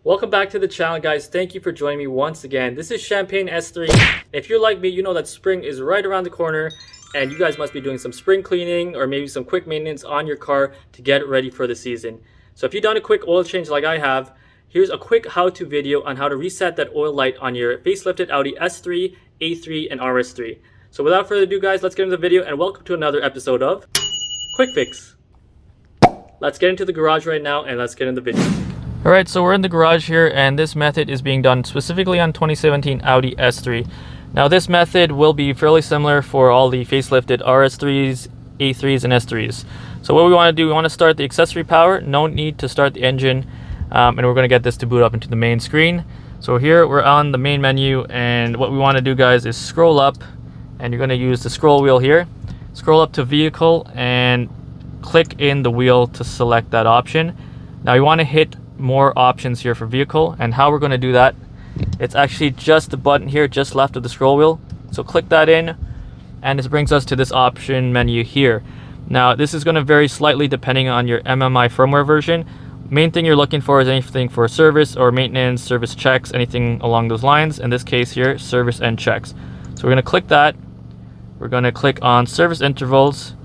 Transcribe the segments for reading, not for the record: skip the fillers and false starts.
Welcome back to the channel, guys. Thank you for joining me once again. This is Champagne S3. If you're like me, you know that spring is right around the corner and you guys must be doing some spring cleaning or maybe some quick maintenance on your car to get it ready for the season. So if you've done a quick oil change like I have, here's a quick how-to video on how to reset that oil light on your facelifted Audi S3, A3, and RS3. So without further ado, guys, let's get into the video and welcome to another episode of QuickFix. Let's get into the garage right now and let's get in the video. Alright, so we're in the garage here, and this method is being done specifically on 2017 Audi S3. Now this method will be fairly similar for all the facelifted RS3s, A3s, and S3s. So what we want to do, we want to start the accessory power. No need to start the engine, and we're going to get this to boot up into the main screen. So here we're on the main menu, and what we want to do, guys, is scroll up, and you're going to use the scroll wheel here. Scroll up to vehicle and click in the wheel to select that option. Now you want to hit more options here for vehicle, and how we're going to do that, it's actually just the button here just left of the scroll wheel. So click that in and this brings us to this option menu here. Now this is going to vary slightly depending on your MMI firmware version. Main thing you're looking for is anything for service or maintenance, service checks, anything along those lines. In this case here, service and checks. So we're going to click that. We're going to click on service intervals,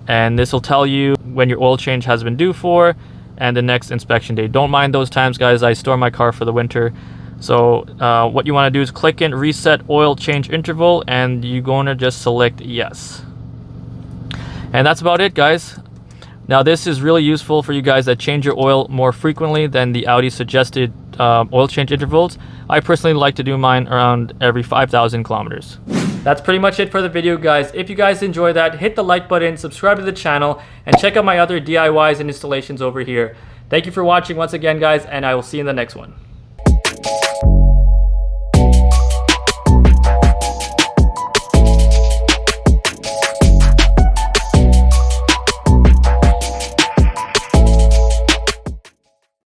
and this will tell you when your oil change has been due for and the next inspection date. Don't mind those times, guys. I store my car for the winter. So what you want to do is click in reset oil change interval, and you're going to just select yes. And that's about it, guys. Now this is really useful for you guys that change your oil more frequently than the Audi suggested oil change intervals. I personally like to do mine around every 5,000 kilometers. That's pretty much it for the video, guys. If you guys enjoyed that, hit the like button, subscribe to the channel, and check out my other DIYs and installations over here. Thank you for watching once again, guys, and I will see you in the next one.